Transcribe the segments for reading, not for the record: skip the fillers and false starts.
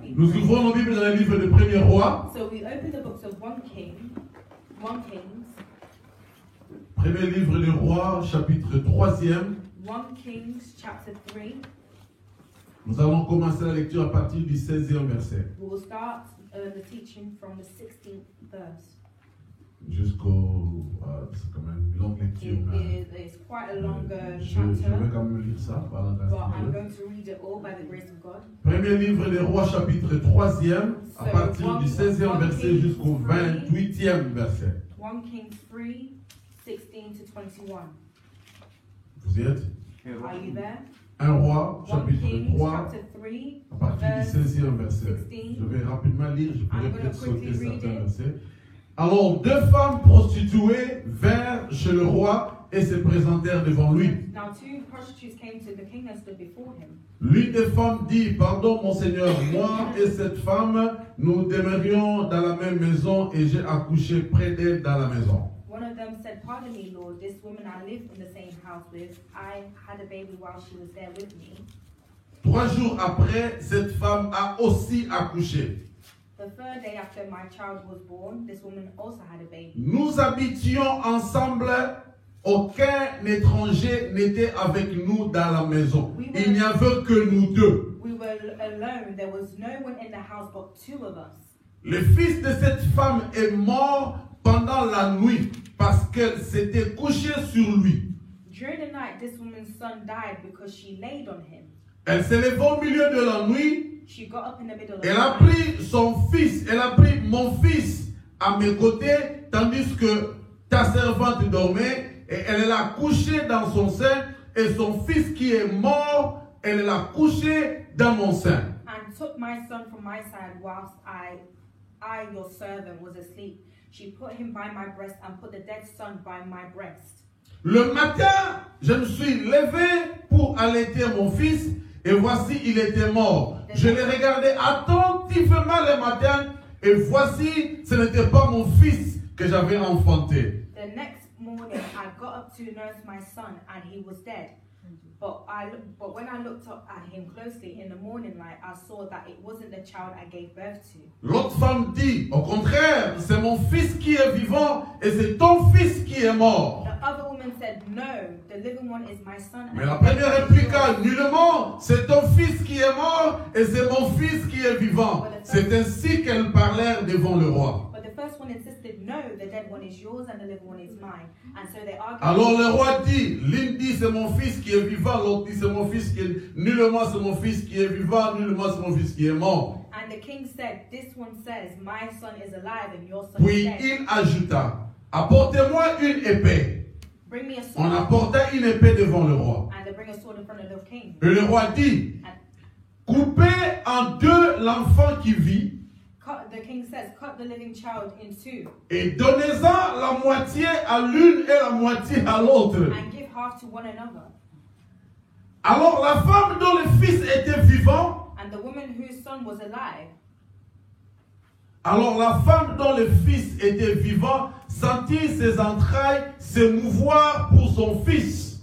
Nous ouvrons nos Bibles dans le livre de 1er Roi. So we open the books of 1 Kings. Premier livre des Rois, chapitre 3e. 1 Kings chapter 3. Nous allons commencer la lecture à partir du 16e verset. We will start the teaching from the 16th verse. Jusqu'au... c'est quand même une longue lecture. It's quite a long Je chapter, vais quand même lire ça par la grâce but I'm de Dieu. going to read it all by the grace of God. Premier livre des Rois, chapitre 3e, à So, partir du 16e verset jusqu'au 28e verset. 1 Kings 3, 16 to 21. Vous y êtes? Are you there? 1 Roi, 1 chapitre Kings 3, chapter 3. à partir du 16e verset. Je vais rapidement lire, je pourrais I'm peut-être gonna sauter quickly read certains it. versets. Alors, deux femmes prostituées vinrent chez le roi et se présentèrent devant lui. Now two prostitutes came to the king and stood before him. L'une des femmes dit, pardon mon Seigneur, moi et cette femme, nous demeurions dans la même maison et j'ai accouché près d'elle dans la maison. One of them said, "Pardon me, Lord, this woman I lived in the same house with, I had a baby while she was there with me." 3 jours après, cette femme a aussi accouché. The third day after my child was born, this woman also had a baby. Nous habitions ensemble, aucun étranger n'était avec nous dans la maison. Il n'y avait que nous deux. We were alone. There was no one in the house but two of us. Le fils de cette femme est mort pendant la nuit parce qu'elle s'était couchée sur lui. During the night, this woman's son died because she laid on him. Elle s'est levée au milieu de la nuit. She got up in the middle of Elle the a night. pris son fils, elle a pris mon fils à mes côtés, tandis que ta servante dormait, et elle l'a couché dans son sein, et son fils qui est mort, elle l'a couché dans mon sein. And took my son from my side whilst I, your servant, was asleep. She put him by my breast and put the dead son by my breast. Le matin, je me suis levé pour allaiter mon fils, et voici, il était mort. Je l'ai regardé attentivement le matin, et voici, ce n'était pas mon fils que j'avais enfanté. The next morning, I got up to nurse my son, and he was dead. But when I looked up at him closely in the morning light, I saw that it wasn't the child I gave birth to. L'autre femme dit, au contraire, c'est mon fils qui est vivant, et c'est ton fils qui est mort. The other woman said, "No, the living one is my son." Mais la première répliqua, nullement, c'est ton fils qui est mort, et c'est mon fils qui est vivant. C'est ainsi qu'elles parlèrent devant le roi. But the first one insisted, "No, the dead one is yours and the living one is mine." And so they argued. Alors le roi dit, l'une dit c'est mon fils qui est vivant, l'autre dit c'est mon fils qui est... Nullement c'est mon fils qui est vivant, nullement c'est mon fils qui est mort. And the king said, "This one says, my son is alive and your son Puis is dead." il ajouta, apportez-moi une épée. Bring me a On sword. apporta une épée devant le roi. And they bring a sword in front of the king. Et le roi dit, coupez en deux l'enfant qui vit, The king says, "Cut the living child in two et donnez-en la moitié à l'une et la moitié à l'autre. and give half to one another." Alors la femme dont le fils était vivant, And the woman whose son was alive, alors la femme dont le fils était vivant sentit ses entrailles se mouvoir pour son fils.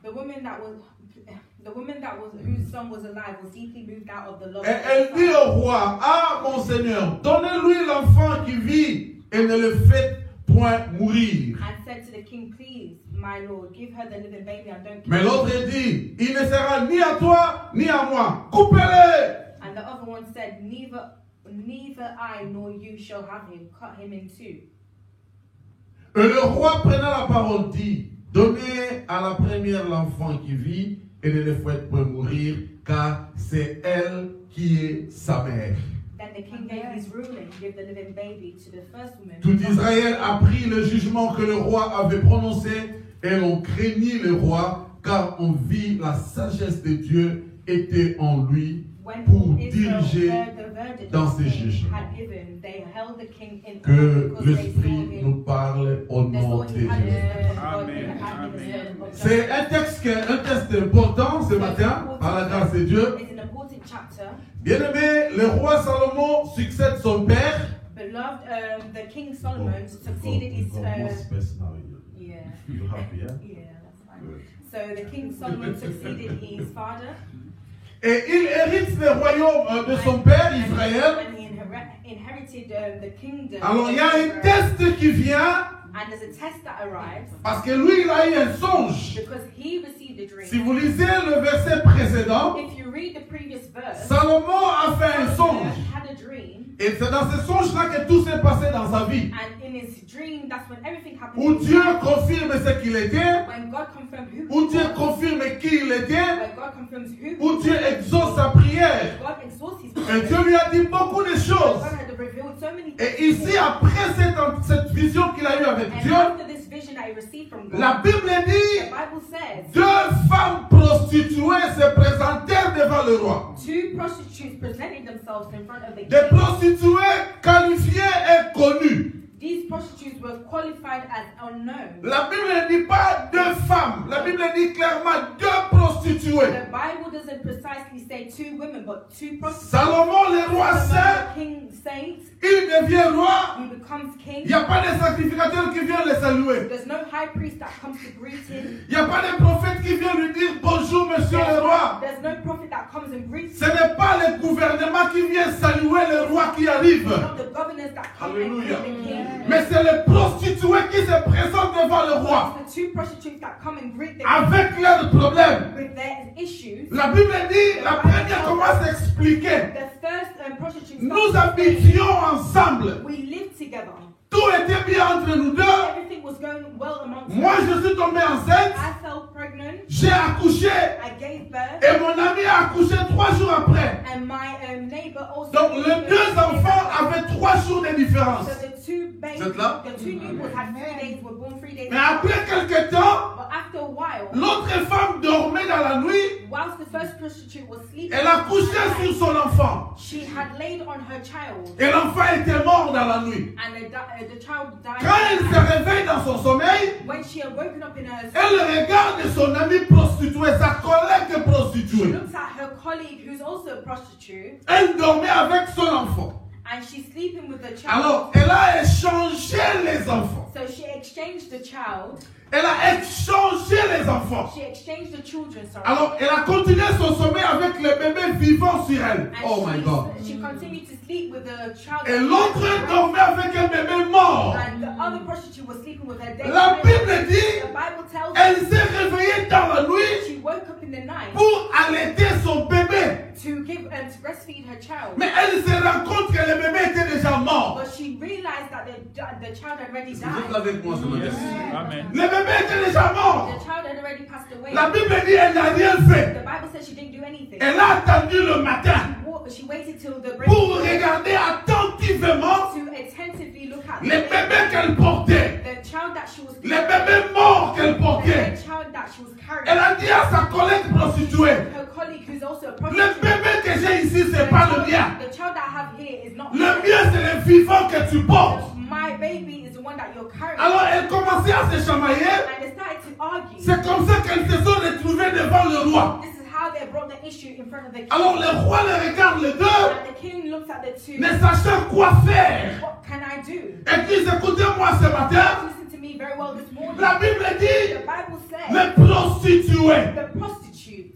the woman whose son was alive was deeply moved out of the love. Et elle dit au roi, ah mon Seigneur, donnez-lui l'enfant qui vit et ne le faites point mourir. And said to the king, "Please, my lord, give her the living baby and don't kill Mais her." l'autre dit, il ne sera ni à toi ni à moi, coupez-le. And the other one said, Neither I nor you shall have him. Cut him in two. Et le roi prenant la parole dit, donnez à la première l'enfant qui vit et ne le faites point mourir, car c'est elle qui est sa mère. Then the king gave his ruling, give the living baby to the first woman. Tout Israël apprit le jugement que le roi avait prononcé et l'on craignit le roi, car on vit la sagesse de Dieu était en lui When pour Israel diriger heard the verdict dans the ses king jugements. had given, they held the king in Que honor because they l'Esprit saw him. nous parle au They nom saw de he had Jésus. the God Amen. and had the servant of C'est justice. un texte important ce matin, par la grâce de Dieu. It's an important chapter. Bien-aimé, le roi Salomon succède son père. Beloved, the King Solomon succeeded his. Yeah, You happy, yeah? yeah, that's fine. Good. So the King Solomon succeeded his father. Et il hérite le royaume de son père Israël. And he inherited the kingdom. Alors il y a un test qui vient. And there's a test that arrives Parce que lui, il a eu un songe. because he received a dream. Si vous lisez le verset précédent, If you read the previous verse, Salomon a fait un songe. Solomon had a dream, Et c'est dans ce songe-là que tout s'est passé dans sa vie. and in his dream, that's when everything happened. Où in his Dieu life. confirme ce qu'il était. When God confirmed who Où he Dieu was, confirme qui il était. when God confirms who he Où Dieu was, exauce sa prière. God exalts his Et prayer. Dieu lui a dit beaucoup de choses. God had revealed so many Et things. ici, après cette vision qu'il a eue avec And Dieu, after this vision that he received from God, la Bible the dit Bible says, 2 femmes prostituées se présentèrent devant le roi. 2 prostitutes presented themselves in front of the Des king. prostituées qualifiées et connues. These prostitutes were qualified as unknown. La Bible ne dit pas 2 femmes. La Bible dit clairement 2 prostituées. The Bible doesn't precisely say 2 women, but 2 prostitutes. Salomon, le roi Solomon, saint, the king saints, il devient roi. he becomes king. Il n'y a pas de sacrificateur qui vient le saluer. There's no high priest that comes to greet him. Il n'y a pas de prophète qui vient lui dire bonjour, monsieur le roi. There's no prophet that comes and greets Ce him. n'est pas le gouvernement qui vient saluer le roi qui arrive. Not the governors that come Alléluia. and greet the king. Mais c'est les prostituées qui se présentent devant le roi It's the 2 prostitutes that come and greet the king avec leurs problèmes. with their issues. La Bible dit, la première commence à expliquer. The first prostitute Nous starts to say, habitions ensemble. we lived together. Tout était bien entre nous deux. Everything was going well amongst us. Moi, je suis tombé enceinte. I fell pregnant. J'ai accouché. I gave birth. Et mon ami a accouché 3 jours après. And my neighbor also. Donc, gave les birth. 2 enfants avaient 3 jours de différence. So the 2 babies, Vous êtes là? the 2 newborns had 3 days, were born 3 days. Mais après quelques temps, But after a while, l'autre femme dormait dans la nuit. whilst the first prostitute was sleeping, Elle a couché sur son enfant. she had laid on her child, Et l'enfant était mort dans la nuit. and the child died. Quand elle se réveille dans son sommeil, When she had woken up in her sleep, elle regarde son ami prostitué, sa collègue she prostituée. looks at her colleague, who's also a prostitute, Elle dormait avec son enfant. and she's sleeping with the child. Alors, elle a échangé les enfants. So she exchanged the child. Elle a échangé les enfants. She exchanged the children, sorry. Alors, elle a continué son sommeil avec le bébé vivant sur elle. And Oh my God. she continued to sleep with the child. Et l'autre dormait avec un bébé mort. And the other prostitute was sleeping with her dead La child. Bible dit, The Bible tells elle us s'est réveillée dans la nuit she woke up in the night pour allaiter son bébé. to give and to breastfeed her child. Mais elle se rend compte que le bébé était déjà mort. But she realized that the child had already Vous êtes died. avec moi ce matin. Amen. Le bébé était déjà mort. The child had already passed away. La Bible dit, elle n'a rien fait. The Bible says she didn't do anything. Elle a attendu le matin She waited till the break pour regarder attentivement to attentively look at les bébés qu'elle portait. the child that she was Les bébés morts qu'elle the portait. child that she was carrying. Elle a dit à sa collègue prostituée, Her colleague, who's also a le prostitute, bébé que j'ai ici, c'est pas le mien. the child that I have here is not Le mien, c'est le vivant que tu portes. my baby, is the one that you're carrying. Alors elle commençait à se chamailler. And they started to argue. C'est comme ça qu'elles se sont retrouvées devant le roi. This is how they brought the issue in front of the king. Alors le roi les regarde les deux, And the king looks at the two. ne sachant quoi faire. What can I do? Et puis écoutez-moi ce matin, Listen to me very well this morning. la Bible dit, The Bible says les prostituées. the prostitute.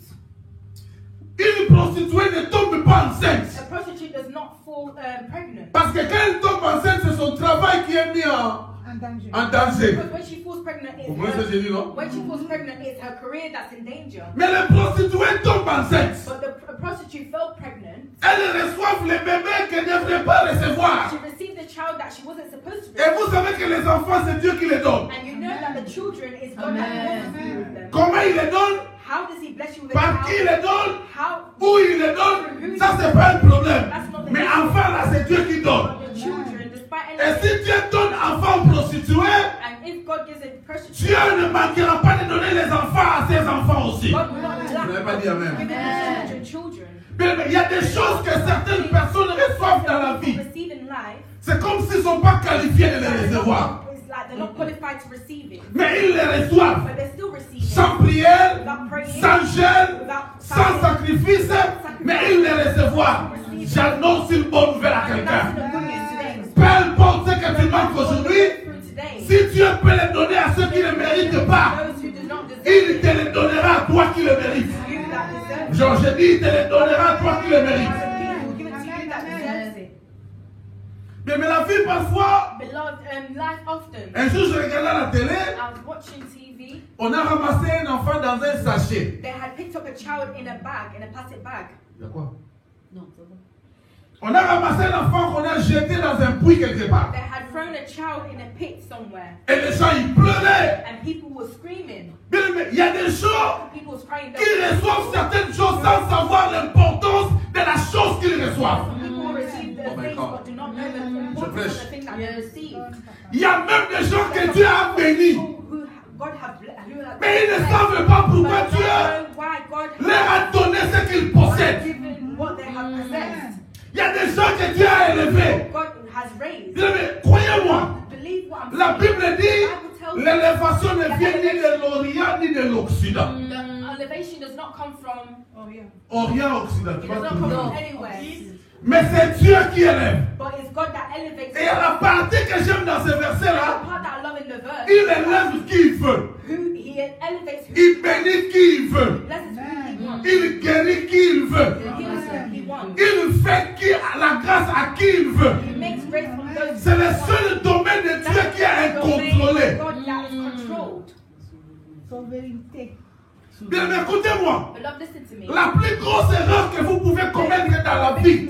Une prostituée ne tombe pas enceinte. A prostitute does not fall pregnant. Parce que quand elle tombe enceinte, c'est son travail qui est mis en danger. Because when she falls pregnant, Vous comprenez ce que j'ai dit, non? when she falls pregnant, it's her career that's in danger. Mais les prostituées tombent enceintes. But the prostitute fell pregnant. Elles reçoivent les bébés qu'elles ne devraient pas recevoir. She received the child that she wasn't supposed to Et receive. vous savez que les enfants, c'est Dieu qui les donne. And you know that the children is God that blesses you with them. Comment il les donne? How does he bless you with a Par qui il child? les donne? How Où il les donne? Ça, c'est pas un problème. Mais enfant, là, c'est Dieu qui donne. the children, despite Et anything, si Dieu donne enfant prostitué, and if God gives a prostitute, Dieu ne manquera pas de donner les enfants à ses enfants aussi. God will not lack Vous n'avez pas dit amen. giving his children. Mais il y a des choses que certaines personnes reçoivent dans la vie. Receive in life, C'est comme s'ils ne sont pas qualifiés de les recevoir. it's like they're not qualified to receive it, Mais ils les reçoivent. but they still receive it. Sans prière, Without praying, sans jeûne, without sans sacrifice, mais ils les recevoir. J'annonce une bonne nouvelle à And that's quelqu'un. the good news today. Peu importe ce que tu manques aujourd'hui, Through today, si Dieu peut les donner à ceux qui ne méritent pas, those who do not deserve il it, te les donnera à toi qui le mérites. you that deserve Genre, je dis, il te les donnera, toi qui le mérites. Mais la vie, parfois, un jour, je regardais à la télé, on a ramassé un enfant dans un sachet. They had picked up a child in a bag, in a plastic bag. Il y a quoi? On a ramassé un enfant qu'on a jeté dans un puits quelque part. They had thrown a child in a pit somewhere. Et les gens, ils pleuraient. And people were screaming. Bien, mais il y a des gens People was crying. qui reçoivent certaines choses sans savoir l'importance de la chose qu'ils reçoivent. People receive the things but do not know the importance of the thing that they receive. Il y a même des gens que Dieu a bénis. Who God have Mais ils ne savent pas pourquoi Dieu leur a donné ce qu'ils possèdent. Il y a des gens que Dieu a élevés. Mais croyez-moi, la Bible dit l'élévation ne vient ni de l'Orient ni de l'Occident. Orient, Occident, tu vois tout le monde. Mais c'est Dieu qui élève. Et à la partie que j'aime dans ce verset-là, il élève qui il veut. Il bénit qui il veut. Il guérit qui il veut. Il fait la grâce à qui il veut. C'est le seul domaine de Dieu qui est incontrôlé. Bien, écoutez-moi. La plus grosse erreur que vous pouvez commettre dans la vie,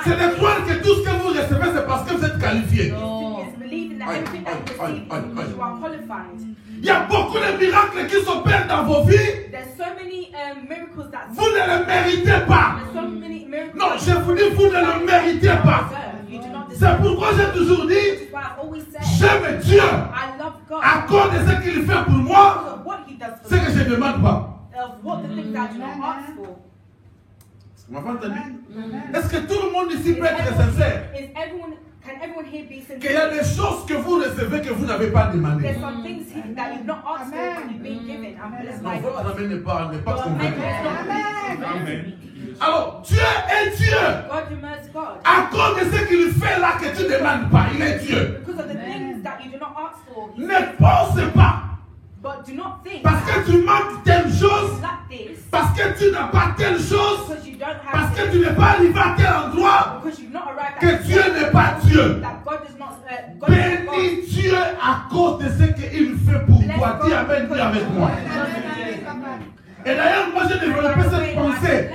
c'est de croire que tout ce que vous recevez, c'est parce que vous êtes qualifié. Il y a beaucoup de miracles qui s'opèrent dans vos vies. Vous ne le méritez pas. Non, je vous dis, vous ne le méritez pas. C'est pourquoi j'ai toujours dit, j'aime Dieu à cause de ce qu'il fait pour moi, ce que je ne demande pas. Vous m'avez entendu? Est-ce que tout le monde ici peut être sincère? Qu'il y a des choses que vous recevez que vous n'avez pas demandé. Votre amen n'est pas convaincu. Alors, Dieu est Dieu. À cause de ce qu'il fait là que tu ne demandes pas, il est Dieu. Ne pense pas. Parce que tu manques telle chose, parce que tu n'as pas telle chose, parce que tu n'es pas arrivé à tel endroit, que Dieu n'est pas Dieu. Bénis Dieu à cause de ce qu'il fait pour toi. Dis amen, dis avec moi. Et d'ailleurs, moi j'ai développé cette pensée.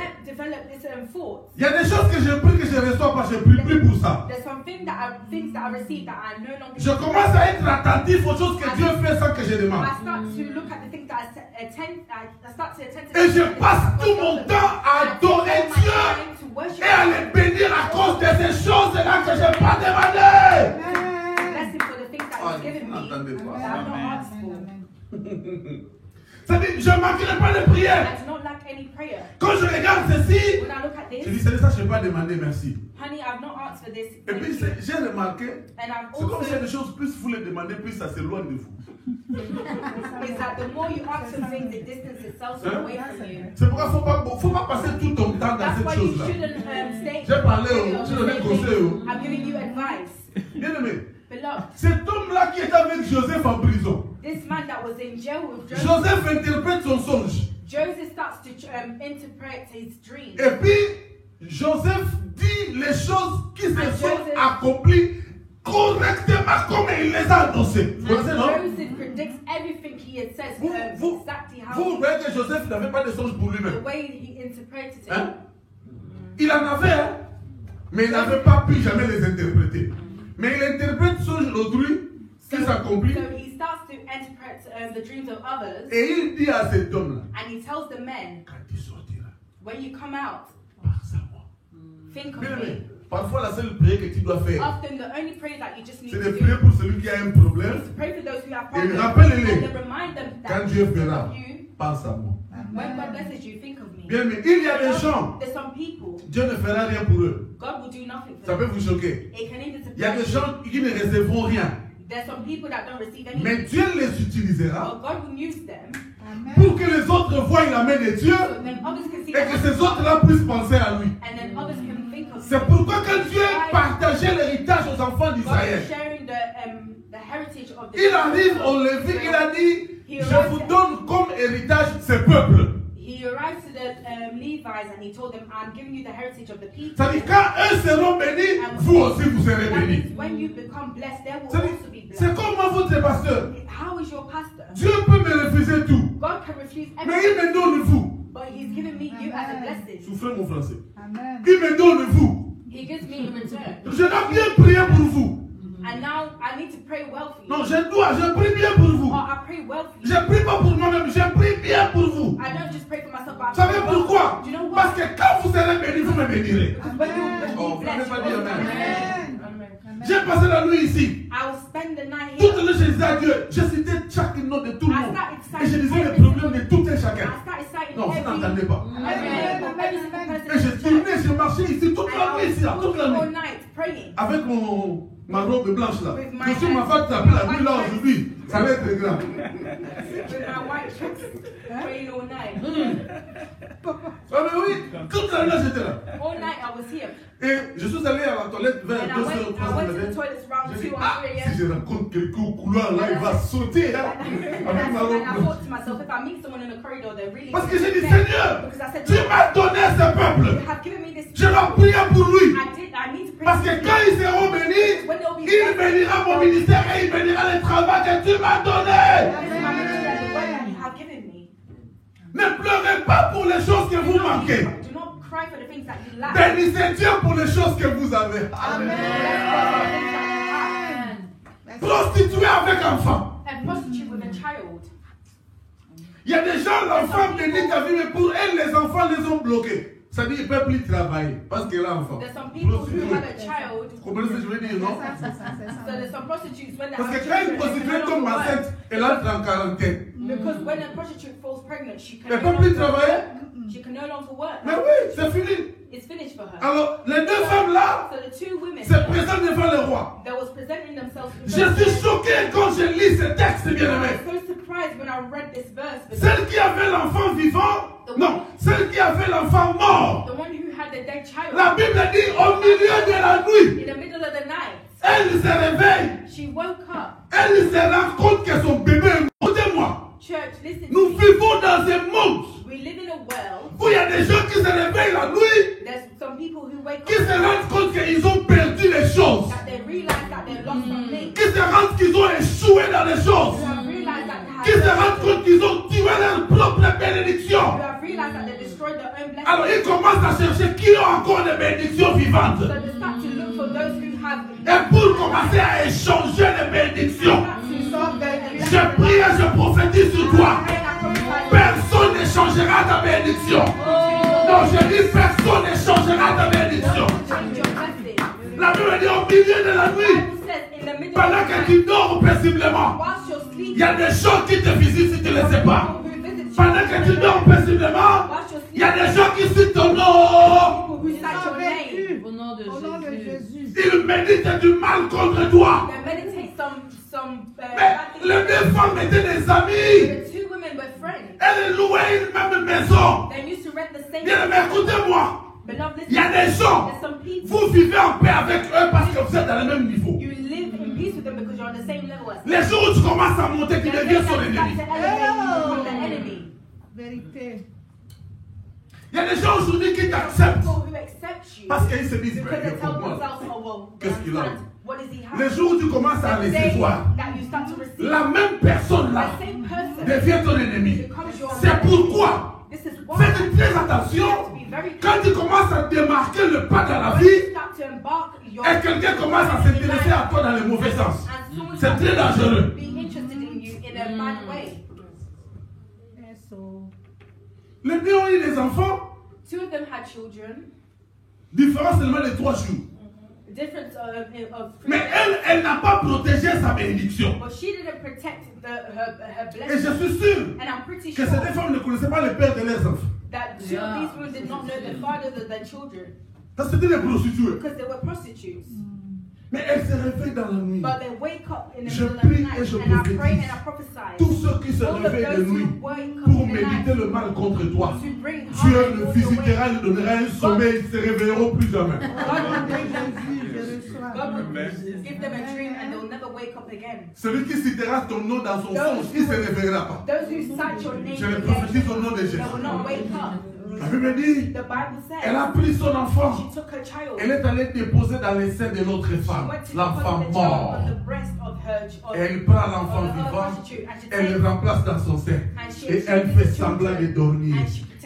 Il y a des choses que j'ai pris que je ne reçois pas, je ne prie plus pour ça. Je commence à être attentif aux choses que Dieu fait sans que je demande. Et je passe tout mon temps à adorer Dieu et à le bénir à cause de ces choses-là que je n'ai pas demandées. N'entendez pas. C'est-à-dire, je ne manquerai pas de prière. Quand je regarde ceci, je dis, c'est ça que je n'ai pas demandé, merci. Et puis, j'ai remarqué, c'est comme si des choses, plus vous les demandez, plus ça s'éloigne de vous. C'est pourquoi il ne faut pas passer tout ton temps dans cette chose-là. J'ai parlé, j'ai donné un conseil. Bien aimé. Cet homme-là qui est avec Joseph en prison. Joseph interprète son songe. Joseph starts to interpret his dream. Et puis, Joseph dit les choses qui se sont accomplies correctement comme il les a annoncées. Vous connaissez, non? Joseph predicts everything he had said exactly how. Vous voyez que Joseph n'avait pas de songe pour lui-même. The way he interpreted it. Hein? Il en avait, hein? Mais il n'avait pas pu jamais les interpréter. Mais il interprète songe d'autrui qui s'accomplit. So he starts to interpret the dreams of others. Et il dit à cet homme-là, and he tells the men, quand tu sortiras, when you come out, pense à moi. Think of Bien, me. Parfois, la seule prière que tu dois faire, Often the only prayer that you just need c'est to de do prier pour celui qui a un problème. is to pray for those who have Et problems. rappelle-les, And then remind them that quand Dieu fera, you, pense à moi. when God blesses you, think of me. Bien, mais il y a des gens, There's some people, Dieu ne fera rien pour eux. God will do nothing for Ça peut them. vous choquer. It can even Il y a des surprise you. gens qui ne recevront rien. There's some people that don't receive Mais anything. Dieu les utilisera But God will use them pour que les autres voient la main de Dieu so then others can see et que them, ces autres-là puissent penser à lui. and then others can think of C'est him. pourquoi quand Dieu partageait l'héritage aux enfants God d'Israël, is sharing the heritage of the il arrive au Lévitique, il a dit, je vous donne comme héritage ce peuple. He He arrived to the Levites and he told them, I'm giving you the heritage of the people. Ça dit quand eux seront bénis, vous aussi vous serez That bénis. means when you become blessed, they will Ça dit, also be c'est blessed. comme votre pasteur. How is your pastor? Dieu peut me refuser tout, God can refuse mais il everything, me donne vous. but he's given me you as a blessing. Soufflez mon français. Amen. Il me donne vous. He gives me in return. Je dois bien prier pour vous. And now I need to pray well for you. Non, je prie bien pour vous. Or I pray well for you. Je prie pas pour moi-même, je prie bien pour vous. I don't just pray for myself, but I Vous savez pray well. pourquoi? Do you know Parce why? que quand vous serez bénis, vous me bénirez. Because when you Oh, be blessed, vous n'avez pas dit you amen. will be blessed. J'ai passé la nuit ici. I will spend the night Toute here. la nuit, je disais à Dieu, je citais chaque nom de tout le I monde. started Et je citing disais les every problèmes de single- tout et chacun. I started citing Non, vous every n'entendez pas. every single person Et je in the church. tournais, je marchais ici toute la nuit, ici, là, And I toute was la all nuit. night praying. Avec ma robe blanche là. With my Je suis ma femme t'appeler la nuit là aujourd'hui. Ça va être grand. With my white dress, praying all night. Ah mais oui, toute la nuit j'étais là. All night I was here. Et je suis allé à la toilette vers And 2 I heures, went 3 to heures. the toilets around J'ai dit, 2 or ah, 3 si a.m. je rencontre quelqu'un au couloir là, il va sauter hein, And avec ma I robe blanche. thought to myself, if I meet someone in the corridor, they're really Parce que j'ai dit, upset. Seigneur, Because I said, tu Lord, m'as donné ce you peuple. have given me this. Je dois prier pour lui. I need to pray. Parce que quand ils seront bénis, When they'll be il bénira mon ministère et il bénira le travail que tu m'as donné. This is my ministry and the word that you have given me. Ne pleurez pas pour les choses que vous manquez. Do not cry for the things that you lack. Bénissez Dieu pour les choses que vous avez. Prostituée avec enfant. A prostitute with a child. Il y a des gens, l'enfant bénit ta vie, mais pour elle, les enfants les ont bloqués. Ça dit, il ne peut plus travailler parce qu'elle a un enfant. There's some people who had a child. Vous comprenez ce que je veux dire, non? So there's some prostitutes when they Parce have que quand une children, they prostituée can no tombe longer work. enceinte, elle entre en quarantaine. Because when a prostitute falls pregnant, she can Elle no ne peut plus longer travailler. work. She can no longer work. Mais oui, c'est fini. It's finished for her. Alors, les deux femmes là So the two women se présentent devant le roi. that was presenting themselves in Je suis choqué quand je lis ce texte, bien I aimé. was so surprised when I read this verse because Celle qui avait l'enfant vivant, non, celle qui avait l'enfant mort. the one who had the dead child La Bible dit au milieu de la nuit, in the middle of the night, elle se réveille, she woke up. elle se rend compte que son bébé est mort. Écoutez-moi, Church, listen to nous me. vivons dans un monde We live in a world. où il y a des gens qui se réveillent la nuit, There's some people who wake qui se up rendent compte qu'ils ont perdu les choses, that they realize that they've lost something. qui se rendent qu'ils ont échoué dans les choses, Who have realized that qui se they rendent compte qu'ils ont tué leur propre bénédiction. have realized that they destroyed their own blessings. Alors ils commencent à chercher qui ont encore des bénédictions vivantes. So they start to look for those who have Et pour commencer à échanger les bénédictions, to solve their je prie et je prophétise sur toi. Personne n'échangera ta bénédiction. Non, je dis personne n'échangera ta bénédiction. La Bible dit au milieu de la nuit, pendant que tu dors paisiblement, il y a des gens qui te visitent si tu ne le sais pas. Pendant que tu dors paisiblement, il y a des gens qui citent ton nom. Au nom de Jésus. Ils méditent du mal contre toi. Mais les deux femmes étaient des amis. Elles louaient une même maison. Bien, mais écoutez-moi. Il y a des gens, vous vivez en paix avec eux parce que vous êtes dans le même niveau. You live in peace with them because you're on the same level as them. Les jours où tu commences à monter, tu deviens son ennemi. Vérité. Il y a des gens aujourd'hui qui t'acceptent People who accept you parce qu'ils se disent, because mais they tell écoute-moi, themselves, oh well, qu'est-ce qu'il a? what does he have? les jours où tu commences à The day laisser voir, that you start to receive, la même personne là the same person devient ton ennemi. becomes your C'est enemy. pourquoi, This is why faites très attention, quand tu commences à démarquer le pas dans la when vie, you start to embark your et quelqu'un commence à s'intéresser à toi dans le mauvais sens, c'est très dangereux. be interested in you in a bad way. Les deux ont eu des enfants, Two of them had children, différents seulement de 3 jours. difference of Mais elle n'a pas protégé sa bénédiction. but she didn't protect her Et je blessing. suis sûr And I'm pretty que sure ces deux femmes ne connaissaient pas le père de leurs enfants. that two of these women did not know the fathers of their children Parce que c'était des prostituées. because they were prostitutes. Mais elles se réveillent dans la nuit. But they wake up in the Je middle of the prie night et je and I pray prophétise. and I prophesy. Tous ceux qui se All of réveillent de those nuit who wake up pour in the méditer night le mal contre toi, to bring Dieu harm le towards your visitera, way. il donnera un sommeil, ils se réveilleront plus jamais. God will bring them, Je reçois. God will give them a dream and they'll never wake up again. Celui qui citera ton nom dans son songe, il ne se réveillera pas. Those who cite your name Je le again, prophétise au nom de Jésus. they will not wake up. La Bible dit, The Bible elle says a pris son enfant. she took her child. Elle est allée déposer dans les seins de l'autre She femme, went to l'enfant deposit the child mort. on the breast of her Et elle prend l'enfant of the vivant, prostitute and she elle takes le remplace dans son sein. and she Et elle fait semblant de dormir.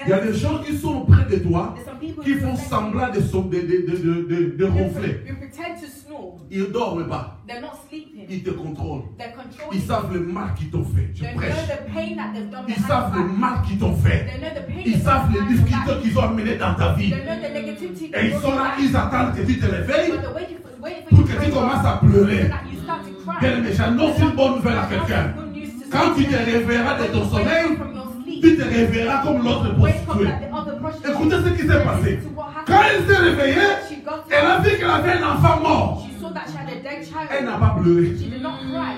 Il y a des gens qui sont auprès de toi, There's some people qui who font pretend- semblant de ronfler. You pretend to snore. Ils ne dorment pas. They're not sleeping. Ils te contrôlent. They're controlling. Ils savent le mal qu'ils t'ont fait. Je They know prêche. the pain that they've done Ils behind savent le your back. mal qu'ils t'ont fait. They know the pain Ils they've savent done les behind your difficultés back. qu'ils ont amenées dans ta vie. They know the negativity Et ils sont là, ils attendent que tu te réveilles But they're waiting for pour you que to tu wake commences up à pleurer. so that you start to cry. Bien, mais j'annonce une bonne nouvelle à quelqu'un. Good news to Quand tu te someone. réveilleras de When ton you wake sommeil, up from your sleep, tu te réveilleras comme l'autre wake up prostituée. like the other prostitute. Écoutez ce qui s'est passé. Listen to what happened. Quand elle s'est réveillée, She got elle a up. vu qu'elle avait un enfant mort. She saw that she had a dead Elle n'a child. pas pleuré. She did not cry.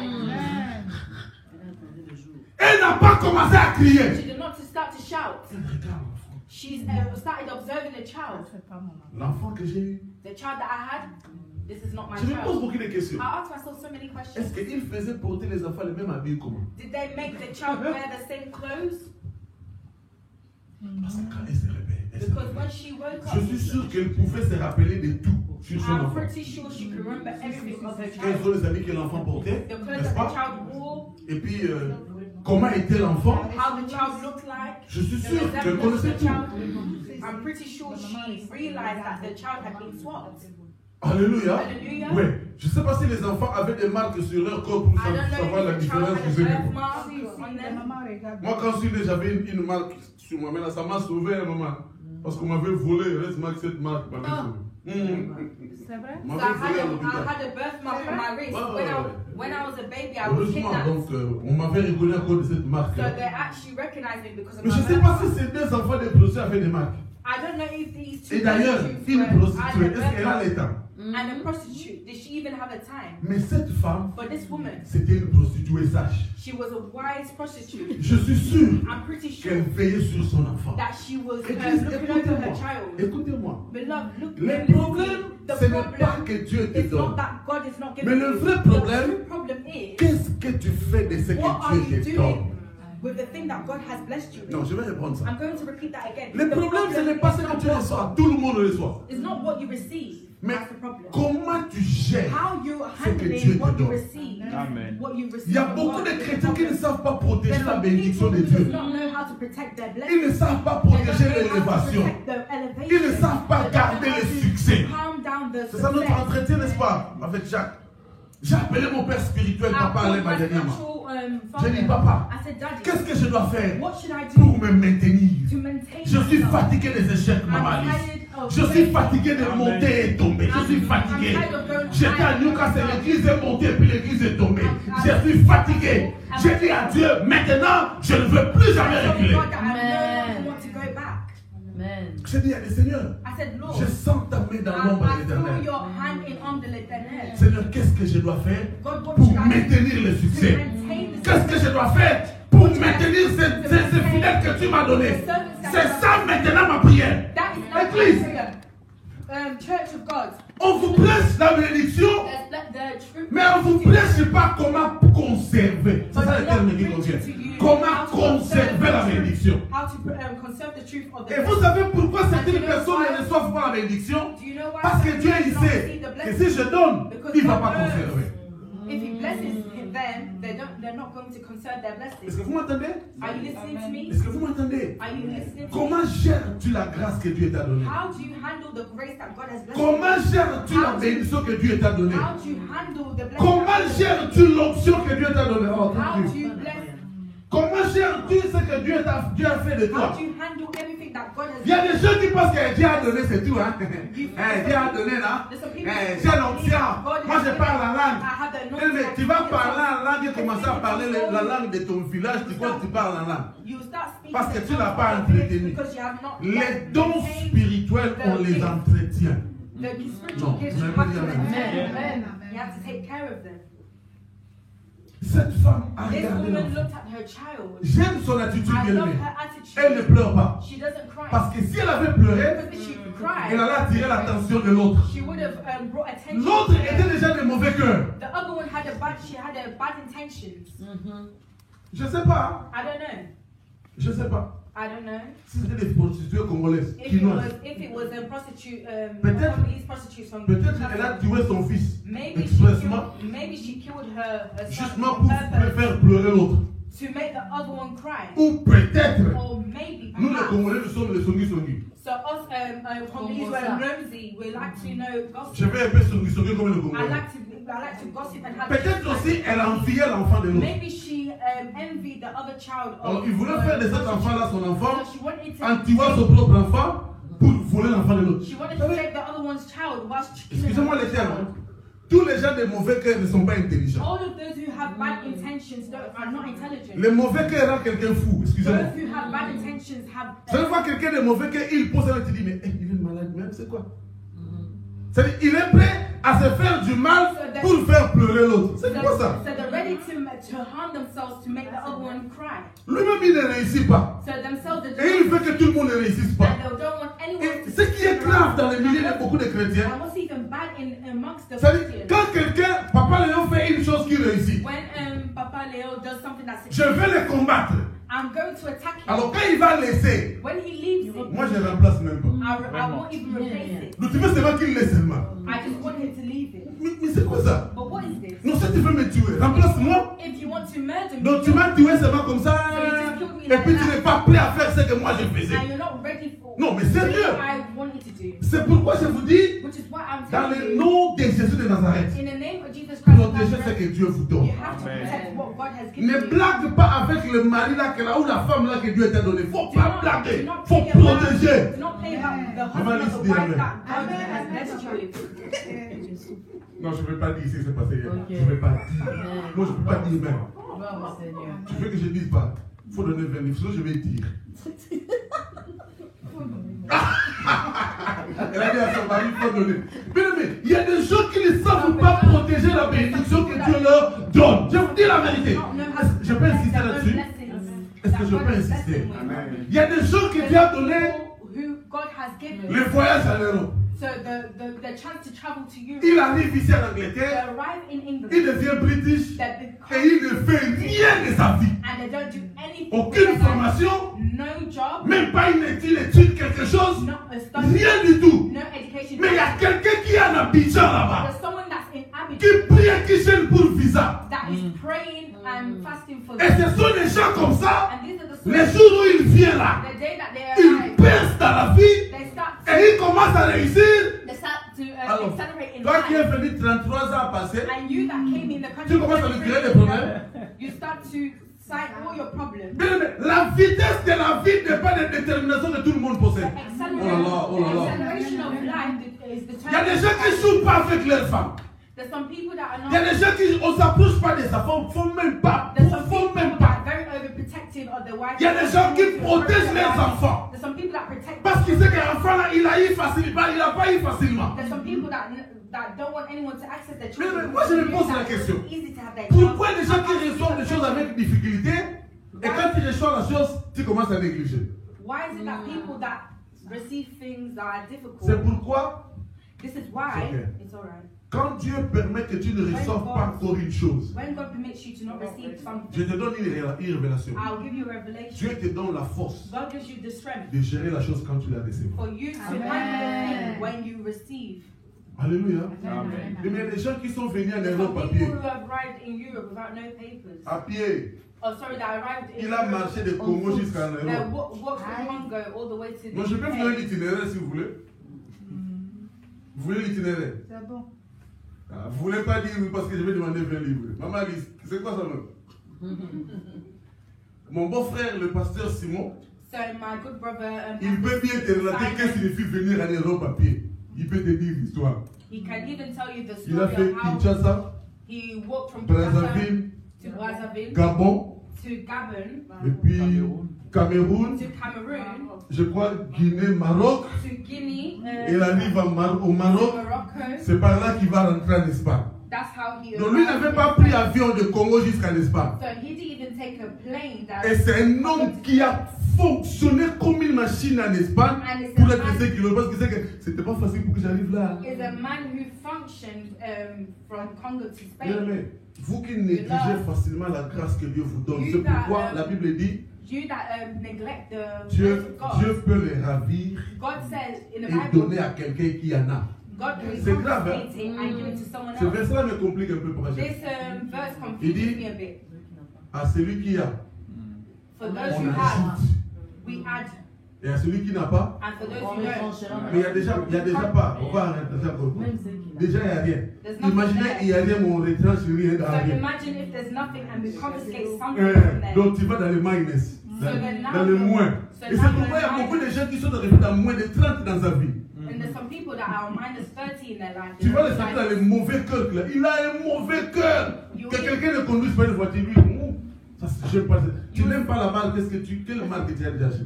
Elle n'a pas commencé à crier. She did not start to shout. Elle regarde l'enfant. She's started observing the child. L'enfant que j'ai eu. The child that I had, this is not my Je me pose child. beaucoup de questions. I asked myself so many questions. Est-ce qu'il faisait porter les enfants les mêmes habits comment? Did they make the child wear the same clothes? Parce que quand elle se réveille, elle se Because réveille. when she woke Je up, suis sûr qu'elle pouvait se rappeler de tout sur son I'm enfant. pretty sure she could remember everything of her Quels child. sont les habits que l'enfant portait, The clothes n'est-ce that the pas? child wore, Et puis, comment était l'enfant? how the child looked like, Je suis the sûr qu'elle resemblance of connaissait the tout. child. I'm pretty sure she realized that the child had been swapped. Alléluia. Hallelujah. Oui. Je ne sais pas si les enfants avaient des marques sur leur corps pour I don't know savoir la if the child différence had a qu'ils aimaient. birthmark on them. Moi, quand je suis né, j'avais une marque sur moi, mais là, ça m'a sauvé un moment. Parce qu'on m'avait volé, reste-moi que cette marque m'avait sauvé. C'est vrai? On So m'avait volé à I l'hôpital. had a birthmark on my wrist. When I was a baby, I was Heureusement, kidnapped. donc, on m'avait reconnu à cause de cette marque. So they actually recognized me because of Mais my je ne sais pas birthmark. si ces deux enfants des prostituées avaient des marques. I don't know if these two Et d'ailleurs, prostitutes une were prostituée, either est-ce qu'elle a les temps? and a prostitute. Did she even have a time? Mais cette femme, But this woman, c'était une prostituée sage. she was a wise prostitute. Je suis sûr I'm pretty sure qu'elle veillait sur son enfant. that she was Église, looking over her écoutez-moi. child. Écoutez-moi. Beloved, look, Le listen to me. problème, The ce n'est pas problem que Dieu te is not donne. that God is not giving Mais le you. vrai The problème, true problem is, qu'est-ce que tu fais de ce what are que you Dieu te donne? doing with the thing that God has blessed you with? Non, je vais reprendre ça. I'm going to repeat that again. Le The problème, ce problem n'est pas ce is que not tu what- reçois. Tout le monde le reçoit. It's not what you receive. Mais That's the problem. comment tu gères? How you ce que Dieu handling te what you donne? receive. Amen. What you receive. Il y a beaucoup de chrétiens qui ne savent pas protéger There's la some bénédiction people de who do Dieu. not know how to protect their Ils blessings. ne savent pas They don't protéger know how to l'élévation. protect the elevation. Ils ne savent pas They don't garder know how le to succès. calm down the C'est ça notre success. entretien, n'est-ce pas? Avec Jacques. J'ai appelé mon père spirituel, I papa, called allait my dernièrement. spiritual, J'ai dit, father. papa, I said, Daddy, qu'est-ce que je dois faire what should I pour do me maintenir? to maintain Je suis myself? fatigué des échecs, maman I'm Alice. tired of Je suis fatigué de monter et tomber. Je suis fatigué. J'étais à Newcastle, l'église est montée puis l'église est tombée. Je suis fatigué. J'ai dit à Dieu, maintenant, je ne veux plus jamais I told reculer. God that I no longer want to go back. Amen. J'ai dit à Dieu, Seigneur, I said, Lord, je sens ta main dans l'ombre de I feel l'éternel. your hand in under l'éternel. Seigneur, qu'est-ce que je dois faire God, what pour should I do maintenir le to succès? maintain the Qu'est-ce que je dois faire pour maintenir ces fidèles que tu m'as donnés? C'est ça maintenant ma prière. That is not my Église, prayer. Church of God. on vous prêche la bénédiction, The truth. mais on ne vous prêche pas comment conserver. C'est ça le terme qui convient. Comment conserver la bénédiction. How to conserve the truth of the Et vous savez pourquoi certaines personnes ne reçoivent pas la bénédiction? Do you know why? Parce que some Dieu, people il don't sait receive the que blessing? si je donne, Because il ne va God pas knows. conserver. If He blesses them, they're not going to conserve their Est-ce blessings. que vous m'entendez? Are you listening to me? Est-ce que vous m'entendez? Are you listening to me? Comment gères-tu la grâce que Dieu t'a donnée? How do you handle the grace that God has blessed Comment you? gères-tu la bénédiction que Dieu t'a donnée? How do you handle the blessing? Comment gères-tu l'onction que Dieu t'a donnée? Oh, How thank do you. you bless? Comment gères-tu ce que Dieu a fait de How toi? do you handle everything that God has Il y a blessed? des gens qui pensent que Dieu a donné, c'est tout. Hein? Dieu a donné là. J'ai l'onction. Moi je parle la langue. Mais tu vas parler en langue et commencer à parler la langue de ton village, tu crois que tu parles en langue. You start speaking Parce que the tu n'as tongue pas of faith entretenu. because you have not Les yet dons maintained spirituels, on les entretient. the Non, spiritual gifts. vous You n'avez pas have dit to amen. maintain them. You have to take care of them. Cette femme a This regardé woman l'enfant. looked at her child. J'aime son attitude I bien love aimée. her Elle ne attitude. pleure pas. She doesn't cry. Parce que si elle avait pleuré, Because if she elle allait cried, attirer l'attention de l'autre. she would have brought attention. L'autre to her. était déjà de mauvais cœur. The other one had had a bad intentions. Je ne sais pas. I don't know. Je ne sais pas. I don't know. Si c'était des prostituées congolaises, If chinoises, it was a prostitute, Peut-être- Congolese prostitute from peut-être elle a tué son fils maybe expressement, she killed her son justement on pour purpose faire pleurer l'autre. to make the other one cry. Ou peut-être, Or maybe nous les perhaps. Congolais, nous sommes les songi-songi. So us Congolese were Romsey, we like to know gossip. Je vais un peu songi-songi comme les I Congolais. like to gossip and have Peut-être aussi, elle enviait l'enfant de l'autre. maybe she envied the other child of Alors, il voulait faire de cet enfant-là son enfant, so she wanted to en tuant son propre enfant, pour voler l'enfant de l'autre. she wanted to take the other one's child whilst killing Excusez-moi her les termes. child. Tous les gens de mauvais cœur ne sont pas intelligents. All of those who have bad intentions are not intelligent. Le mauvais cœur rend quelqu'un fou, excusez-moi. Those who have bad intentions have. Cette fois, quelqu'un de mauvais cœur, il pose un et tu dis, mais il est malade même, c'est quoi? C'est-à-dire, il est prêt à se faire du mal pour faire pleurer l'autre. C'est quoi ça? So they're ready to harm themselves to make the other one cry. Lui-même, il ne réussit pas. So themselves, Et il veut que tout le monde ne réussisse pas. and they don't want anyone Et to. ce qui est grave dans les milieux de beaucoup de chrétiens, And what's even bad amongst the c'est-à-dire, Christians? quand quelqu'un, Papa Léon fait une chose qui réussit, When Papa Leo does something that's je vais le combattre. I'm going to attack him. Alors quand il va laisser, When he leaves it, moi je ne remplace même pas. I won't even replace it. Le tu veux seulement qu'il laisse seulement. I just want him to leave it. Mais c'est quoi ça? But what is this? Non, si tu veux me tuer, remplace-moi. If you want to murder me, Donc tu m'as tué seulement comme ça. Et puis tu n'es pas prêt à faire ce que moi je faisais. and you're not ready for Non, mais sérieux. what I want you to do. C'est pourquoi je vous dis, Which is what I'm dans telling le you. nom de Jésus de Nazareth, In the name of Jesus Christ of protégez ce Nazareth, que Dieu vous donne. you have to protect what God has given Ne you. blague pas avec le mari là, ou la femme là que Dieu t'a donné. Faut pas blaguer. Faut play around. protéger. Do not play about the Maman, husband or the listen, wife amen. that God has blessed you with. Non, je ne vais pas dire ici, c'est passé hier. Ok. Je ne vais pas dire. Moi, je ne peux pas dire même. Bravo, Seigneur. Tu veux que je dise pas? Il faut donner 20 livres, sinon je vais dire. Elle a dit à son mari, il faut donner. Mais il y a des gens qui ne savent pas protéger la bénédiction que Dieu leur donne. Je vous dis la vérité. Je peux insister là-dessus. Est-ce que je peux insister? Il y a des gens que Dieu a donné Who God has given. le voyage à l'Europe. So the chance to travel to Europe. Il arrive ici en They Angleterre, arrive in England. il devient british That et become, il ne fait rien de sa vie. and they don't do anything. Aucune with their life. formation, No job. même pas une étude, quelque chose, Not a study. rien du tout. No education. Mais il y a quelqu'un qui est en Abidjan là-bas, There's someone that's in Abidjan qui prie et qui cherche pour visa. that is praying and fasting for Et them. ce sont des gens comme ça, And these are the les souls. jours où il vient là, The day that they il arrive, perce dans la vie they start et il commence à réussir. they start to Alors, accelerate in toi qui es life. venu 33 ans à passer, And you that came in the tu country, commences à lui créer des problèmes. you start to cite all your problems. Bien aimé, la vitesse de la vie n'est pas la détermination que tout le monde possède. The Oh là là, oh là là. acceleration of life is Il y a des determined. gens qui ne jouent pas avec leurs femmes. There's some people that are Il y a not. des gens qui ne s'approchent pas de sa femme, faut même pas. There's some Faut people même that are pas. very overprotective of their wives. Il y a des gens qui protègent leurs enfants. There's some people that protect. Parce qu'ils savent qu'un enfant là, il a eu facilement, il n'a pas eu facilement. There's some people that don't want anyone to access their children. Mais moi, je me pose la question. It's easy to have their Pourquoi child. les gens qui reçoivent des choses avec difficulté, et quand tu reçois la chose, tu commences à négliger? Why is it that people that receive things that are difficult? C'est pourquoi, This is why Okay. it's alright. quand Dieu permet que tu ne reçoives pas encore une chose, When God permits you to not receive je something, te donne une révélation. I'll give you a revelation. Dieu te donne la force God gives you the strength de gérer la chose quand tu la reçois. for you to handle the thing when you receive. Alléluia. Amen. Mais il y a des gens qui sont venus en There's Europe some à people pied. who have arrived in Europe without no papers. À pied. Oh, sorry, that arrived in Il a Europe. marché de Congo jusqu'en They Europe. walked from Congo all the way to the Donc je peux vous UK. donner l'itinéraire si vous voulez. Vous voulez l'itinéraire? C'est bon. Ah, vous voulez pas dire oui parce que je vais demander 20 livres. Maman Alice, c'est quoi ça même? Mon beau-frère, le pasteur Simon, So my good brother, il peut bien te relater qu'est-ce qu'il signifie venir en Europe à pied. Il peut te dire l'histoire. he can even tell you the Il a story fait of how Kinshasa, he walked from Kinshasa Brazzaville, to Brazzaville Gabon, to Gabon et puis Cameroun, to Cameroon je crois Guinée, Maroc. to Guinea Il arrive au to Maroc. Morocco. C'est par là qu'il va rentrer en Espagne. That's how he Donc lui n'avait pas pris avion de Congo jusqu'en Espagne. So he didn't even take a plane that Et c'est un homme qui a fonctionné comme une machine en Espagne And it's pour a être man- 5 kilos. Parce qu'il sait que c'était pas facile pour que j'arrive là. Is a man who functioned from Congo to Bien Spain. aimé, vous qui négligez facilement la grâce que Dieu vous donne, c'est You that, pourquoi la Bible dit You that neglect the grace Dieu, of God. Dieu peut les ravir God says in the et Bible, donner à quelqu'un qui en a. God can C'est grave, hein? confiscate it and give it to someone Ce else. verset-là me complique un peu pour This agir. verse Il dit- confuses me a bit. À celui qui a, For those on who have, ajoute. we add, Et à celui qui n'a pas, and for those On who les don't, tranchera. mais il y a déjà pas. On va arrêter ça pour Même ceux qui n'ont déjà, il n'y a rien. there's nothing Imaginez, there. il y a rien, mais on retranche rien dans So rien. imagine if there's nothing and we confiscate something from there. Donc tu vas dans les minus, then now dans le you're- moins. so Et now c'est you're pourquoi il y a minus. beaucoup de gens qui sont arrivés dans moins de 30 dans sa vie. And there's some people that are minus 30 in their life. Tu vas les sentir dans les mauvais cœurs. Là. Il a un mauvais cœur. Que quelqu'un ne conduise pas une voiture, lui, ça, j'aime pas ça. Tu n'aimes pas la marque, quelle marque tu as déjà acheté?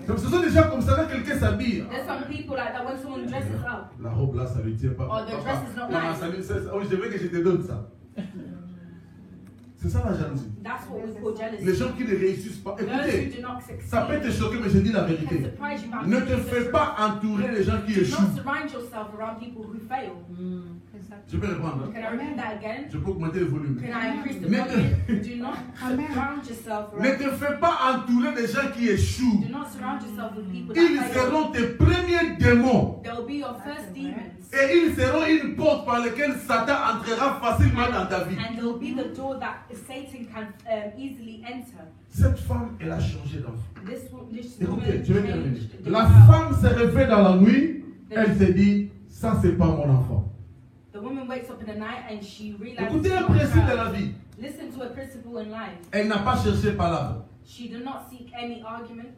Donc ce sont des gens comme ça, quand quelqu'un s'habille. There's some people like that when someone dresses up. La robe là, ça ne lui tient pas. Oh, the dress is not Non, nice. ça lui, oh, je veux que je te donne ça. C'est ça la jalousie. That's what we call jealousy. Les gens qui ne réussissent pas. Those who Écoutez, do not succeed. ça peut te choquer, mais je dis la It can vérité. surprise you, but Ne te fais pas entourer les gens qui do échouent. not surround yourself around people who fail. Je peux répondre. Can I repeat that again? Je peux augmenter le volume. Can I increase the Ne volume? te, Do not surround yourself ne around. te fais pas entourer des gens qui échouent. Do not surround yourself with people Ils that fail. seront tes premiers démons. They will be your first demons. Et ils seront une porte par laquelle Satan entrera facilement dans ta vie. And they will be the door that Satan can easily enter. Cette femme, elle a changé d'enfant. This Écoutez, woman je vais terminer. changed the La world. femme se réveille dans la nuit. Elle se dit, ça c'est pas mon enfant. The woman wakes up in the night and she realizes. Écoutez un it's not principe de her. la vie. Listen to a principle in life. Elle n'a pas cherché palabre. She did not seek any arguments.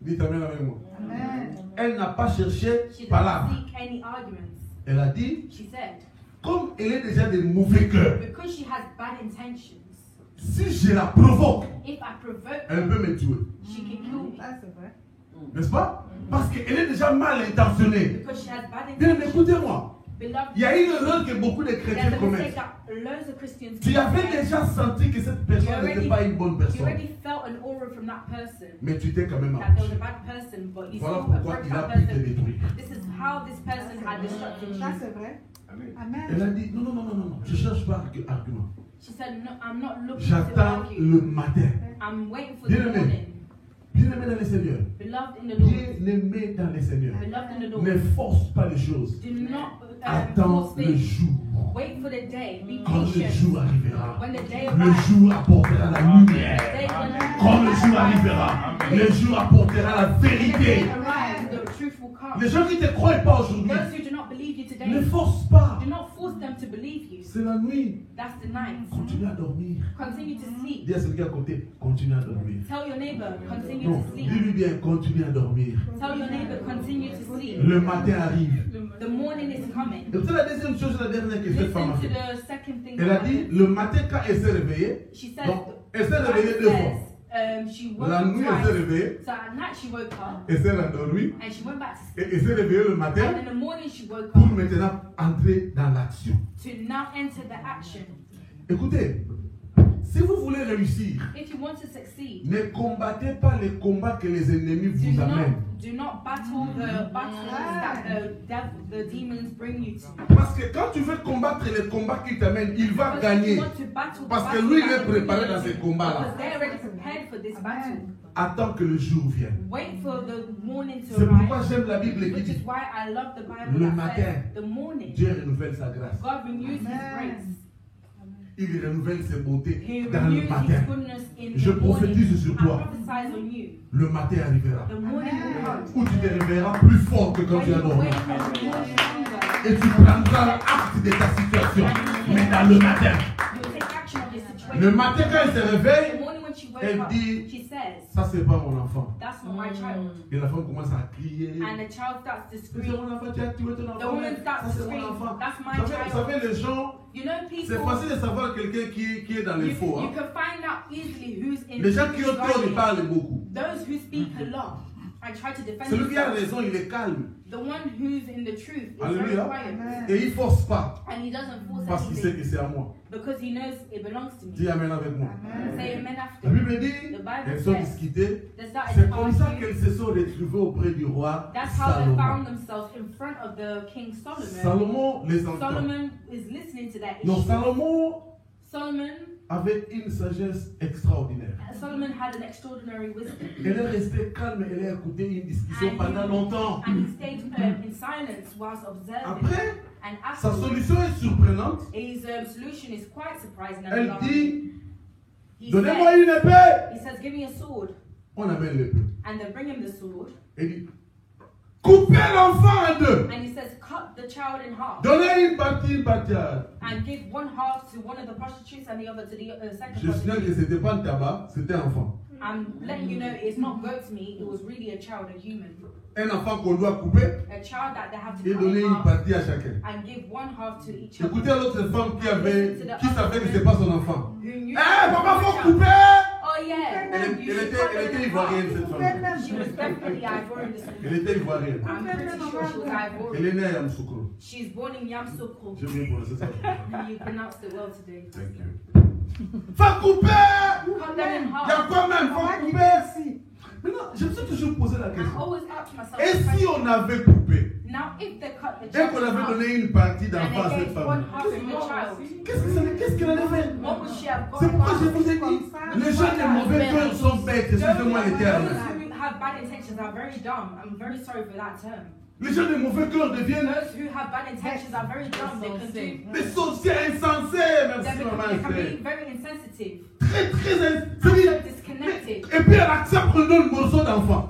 Dites amen avec moi. Amen. Elle n'a pas cherché She did not palabre. seek any arguments. Elle a dit, She said, comme elle est déjà de mauvais cœur, because she has bad intentions, si je la provoque, if I provoke elle peut me tuer. she can kill me. N'est-ce pas? Parce qu'elle est déjà mal intentionnée. Because she has bad Bien, intentions. écoutez-moi. Beloved, Il y a une erreur que beaucoup de there's chrétiens a mistake commettent. that loads of Christians Tu avais commit. déjà senti que cette personne n'était pas une bonne You personne. already felt an aura from that person, Mais tu t'es quand même that there was a approché. bad person, but you Voilà still pourquoi approached il a that pu te person. détruire. This is how this person had destructed you. C'est vrai. Elle a dit, non, non, non, non, non, je ne cherche pas argument. She said, no, I'm not looking to J'attends argue. le matin. I'm waiting for Bien the aimé. morning. Bien-aimé dans le Seigneur. Beloved in the Lord. Bien-aimé dans le Seigneur. Beloved in the Lord. Ne force pas les choses. Do not Attends force le things. jour. Wait for the day. Be Quand le patient. jour arrivera, When the day le arrives, jour apportera la lumière. the day when Quand le jour arrivera, le jour apportera la when the day vérité. arrives, the truth will come. Les gens qui ne te croient pas aujourd'hui, Those who do not believe you ne today, force pas. do not force them to believe you. C'est la nuit. That's the night. Continue à dormir. Continue to sleep. Dis à celui qui est à côté, continue à dormir. Tell your neighbor, continue Non, to sleep. dis-lui bien, continue à dormir. Tell your neighbor, continue to sleep. Le matin arrive. The morning is coming. Et c'est la deuxième chose, la dernière que cette femme a Listen to fait. the second thing. Elle a that dit, happened. le matin quand elle s'est réveillée, She said, donc elle s'est the réveillée Bible deux fois. says, she woke La up nuit, elle s'est twice. réveillée, So at night she woke up elle s'est endormie, and she went back to et sleep. elle s'est réveillée le matin And in the morning she woke pour up maintenant entrer dans l'action. to now enter the action. Écoutez, si vous voulez réussir, If you want to succeed, ne combattez pas les combats que les ennemis vous amènent. do not battle the battles that the demons bring you to. Parce que quand tu veux combattre les combats qu'il t'amène, il va Because gagner. you want to battle the Parce que battle lui, il that est préparé bring you dans ces to. combats-là. Because they're already prepared for this battle. Attends que le jour vienne. Wait for the morning to C'est pourquoi arrive. j'aime la Bible qui Which dit, is why I love the Bible Le that matin, says the morning Dieu renouvelle sa grâce. God renews His grace. Il renouvelle ses beautés He dans le renews His matin. goodness in Je the morning. prophétise sur I toi. prophesize on you. Le matin arrivera. The morning will come. Où tu te réveilleras plus fort que quand When tu as you dormi. wake up, you're more stronger. Et tu prendras l'acte de ta situation. Mais dans le matin. You'll take action of your situation. Le matin quand elle se The réveille, morning when she wakes elle up, dit, she says, ça c'est pas mon enfant. that's not my child. Et la femme commence à crier. And the child starts to C'est scream. mon enfant, tu as tué ton enfant. The woman starts Ça to c'est mon scream. enfant. That's my Vous savez, child. les gens, You know c'est people, facile de savoir quelqu'un qui est dans les faux. you Hein. can find out easily who's in Les gens qui ont tort, ils lying. parlent beaucoup. Those who speak a lot. I try to defend Celui qui a himself. raison, il est calme. The one who's in the truth is very Alléluia. quiet. Et il ne force pas. And he doesn't force Parce qu'il sait anything que c'est à moi. because he knows it belongs to me. Dis Amen avec moi. Say amen La after. Bible dit, elles ont discuté. They started C'est comme ça arguing. qu'elles se sont retrouvées auprès du roi That's how they Salomon. found themselves in front of the King Solomon. Salomon les entend. Solomon is listening to that Donc issue. Salomon avait une sagesse extraordinaire. Solomon had an extraordinary wisdom. Elle est restée calme, elle a écouté une discussion pendant longtemps. And he stayed in silence whilst observing. Après, And sa afterwards, solution est surprenante. his solution is quite surprising and Elle alarming. dit, He donnez-moi says, une épée. he says, give me a sword. On amène l'épée. And they bring him the sword. Elle dit, coupez l'enfant en deux. And he says, cut the child in half. Donnez une partie à... And give one half to one of the prostitutes and the other to the second Je signale que prostitute. ce n'était pas un tabac, c'était un enfant. I'm letting you know it's not goat meat, it was really a child, a human. Un enfant qu'on doit couper A child that they have to et cut donner in une half partie à chacun. and give one half to each Écoutez other. l'autre femme qui savait que ce n'est pas son enfant. Who knew Eh, that it papa, was faut a child. couper! Oh yeah. Elle You should cut them était in ivoirienne, half. cette femme. She was definitely Ivorian descent. Elle était ivoirienne. I'm pretty sure she was Elle Ivorian. est née à Yamoussoukro. She's born in Yamoussoukro. J'ai bien prononcé ça. You pronounced it well today. Thank you. Faut couper! Cut them in Il y a half. quoi même? Faut couper! Maintenant, je me suis toujours posé la I question. always ask myself, Et the si question, on avait coupé now if they cut the et child qu'on in avait half donné une partie and d'enfant à they cette gave one femme, half to the child, qu'est-ce qu'elle allait faire? what would she have C'est got? pourquoi je vous ai dit, les gens de mauvais cœur sont bêtes, excusez-moi les termes. Those who have bad intentions are very dumb. I'm very sorry for that term. Les gens de mauvais cœur deviennent Those who have bad intentions are very dumb. They can do. des sorciers insensés, They merci maman can be Esther. very insensitive. Très, très So insensés. disconnected. Et puis elle accepte le don de morceau d'enfant.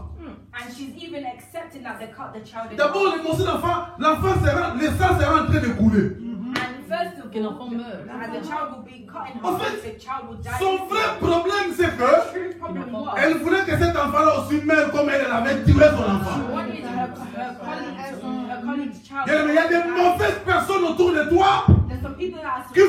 And she's even accepting that they cut the child in D'abord, half. le morceau d'enfant, le sang sera en train de couler. And first of Que all, l'enfant meurt. the child will be cut in En half. fait, The child will die. Son vrai problème, c'est The que true problem was elle voulait que cet enfant-là aussi meure comme elle avait tué son she enfant. wanted her colleague's child. Il y a des mauvaises personnes autour de toi There's some people that are qui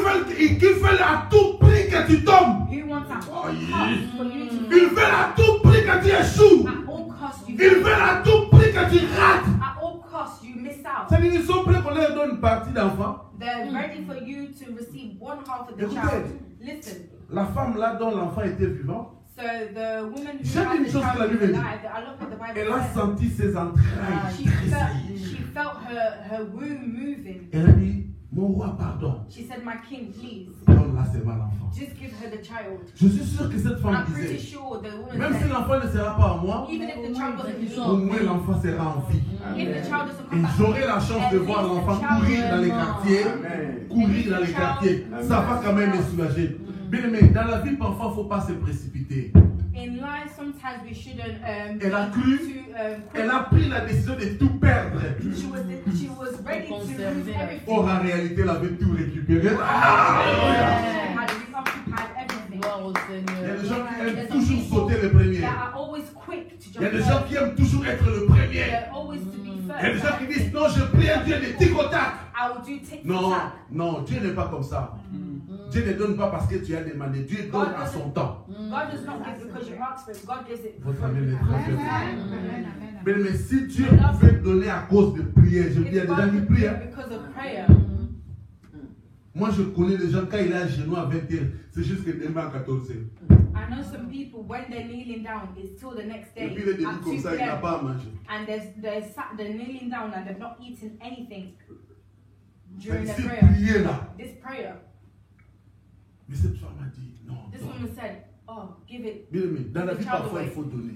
veulent à tout prix que tu tombes. who want at all Aïe. costs for you to Ils veulent à tout prix que tu échoues. at all costs you Ils veulent à tout prix que tu rates. at all costs you miss out. C'est-à-dire qu'ils sont prêts qu'on leur donne une partie d'enfant. They're ready for you to receive one half of the Écoutez. child. Listen. La femme là dont l'enfant était vivant, So the woman who J'aime had une the chose que la child Bible dit. alive, I love what the Bible elle a says. senti ses entrailles She tressaillir. felt her womb moving. Elle a dit, mon roi, pardon, She said, my king, please, donne-la seulement l'enfant. just give her the child. Je suis sûr que cette femme I'm pretty disait, sure the woman même si said, l'enfant ne sera pas à moi, even if the child doesn't au come, moins l'enfant sera en vie. if the child doesn't Et come back, j'aurai la chance de voir l'enfant courir dans les quartiers, courir dans les quartiers. Ça va quand même me soulager. Bien aimé, dans la vie, parfois, il ne faut pas se précipiter. in life, sometimes we shouldn't. Elle a cru, elle a pris la décision de tout perdre. She was ready to lose everything. Or, en réalité, elle avait tout récupéré. She had occupied everything. Gloire au Il y a Seigneur. des gens qui aiment toujours sauter le premier. That are always quick to Il y a jump des gens first. qui aiment toujours être le premier. They're always to be Il y a des gens first. qui disent, non, je prie à Dieu de tic au tac. I will do tic Non, tac. non, Dieu n'est pas comme ça. Dieu ne donne pas parce que tu as demandé. Dieu donne à son temps. God does not give because you ask for it. God gives it. Votre ami est très bien. Amen. Mais si Dieu pouvait donner à cause de prière, je dis, il y a If des gens God qui could prient. do Hein. it because of prayer. Moi, je connais des gens, quand il est à genoux à 20h, c'est juste que demain à 14h. I know some people when they're kneeling down, it's till the next Et day puis il est debout at 2 comme ça, il n'a p.m. pas à manger. and they're kneeling down and they've not eaten anything during C'est the cette prayer. prière-là. This prayer, Mais cette femme a dit, non, this non. woman said, "Oh, give it." Bien aimé, dans la vie, parfois, il faut donner.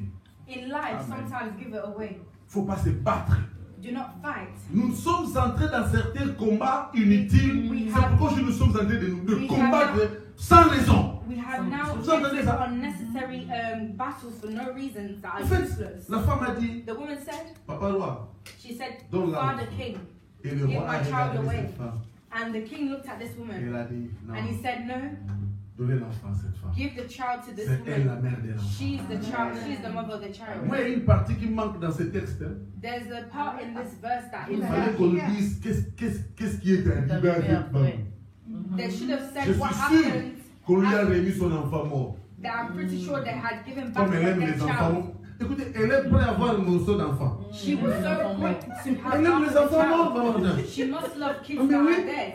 In life, Amen. sometimes give it away. Il ne faut pas se battre. Do not fight. Nous sommes entrés dans certains combats inutiles. We C'est have- pourquoi nous sommes en train de we combattre sans raison. We have now Vous entendez entered ça? unnecessary battles for no reasons that En are fait, useless. la femme a dit, The woman said, Papa roi, she said, Donne-la. Father King. et le Give roi a my child regardé away. cette femme. And the king looked at this Et woman il a dit, non, and he said, No, donnez l'enfant à cette femme. give the child to this C'est elle la woman. mère de l'enfant. She's the child, she's the mother of the child. Moi, il y a une partie qui manque dans ce texte. Hein. There's a part in this verse that is Il fallait qu'on nous dise qu'est-ce qui est arrivé à cette femme. they should have Je said suis what sûr happened. qu'on lui a remis son enfant mort. That I'm pretty sure they had given back Comme elle their aime les child. enfants, Écoutez, elle est prête à avoir un morceau d'enfant. She was so quick to have Elle aime les half of enfants the morts, child. maman. She must love kids Mais that oui. are dead.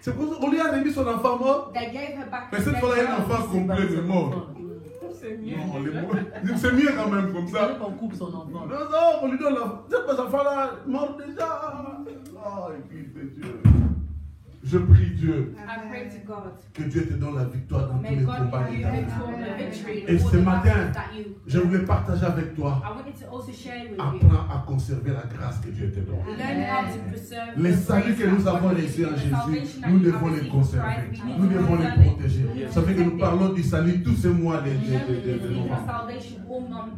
C'est pour ça qu'on lui a remis son enfant mort. They gave her back Mais her cette dead fois-là, il y a un child. enfant complet mais mort. C'est mieux. Non, les morts. C'est mieux quand même comme C'est ça. mieux qu'on coupe son enfant. Non, non, on lui donne l'enfant. Cet enfant-là, mort déjà. Oh, écoute Dieu. Je prie Dieu I pray to God. que Dieu te donne la victoire dans tous May les God combats give de you ta vie. the victory Et in all ce the matin, battles that you. je voulais partager avec toi. I wanted to also share with you. Apprends à conserver la grâce que Dieu te donne. Learn how to preserve Les the saluts grace que nous that avons God reçus en gives you, the Jésus, salvation that nous you devons have les received in conserver. Christ. We need Nous to devons les preserve it. protéger. Ça fait que nous parlons du salut tous ces mois de novembre. Salvation all month.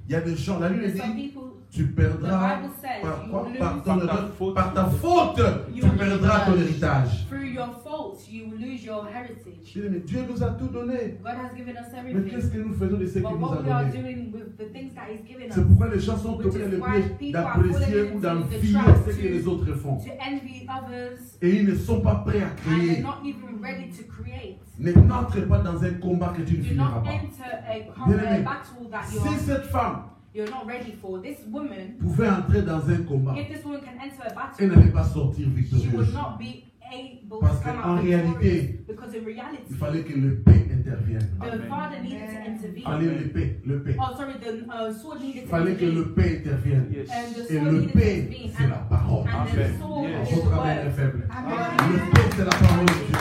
Il y a des gens, la Bible There's dit, some people, tu perdras The Bible says par you quoi? will Par lose ton par ta erreur, faute. par ta faute, You tu will perdras ton héritage. through your faults, you will lose your heritage. Je dis, mais Dieu nous a tout donné. God has given us Mais qu'est-ce everything. que nous faisons de ce qu'il But nous a what we are donné? doing with the things that He's given C'est us, pourquoi les gens sont Which tombés is dans le why piège people d'apprécier are ou falling into d'envier the trap ce que to- les autres font. to envy others, Et ils ne sont pas prêts à and they're créer. not even ready to create. Ne n'entre pas dans un combat que tu ne Do finiras not pas. enter a Bien-aimé, battle that si cette femme you're not ready for. This woman, pouvait entrer dans un combat, if this woman can enter a elle battle, n'allait pas sortir she would victorieuse. not be able Parce to come qu'en out réalité, victorious. Because in reality, il fallait que le paix intervienne. the father needed to intervene. Allez, le paix, le paix. Oh, sorry, the sword needed Il to fallait que intervene. le paix intervienne. Yes. And the Et sword le needed to paix, intervene. c'est la parole. And the Amen. sword Yes. is the Votre amen est word. faible. Le paix, c'est la parole de Dieu.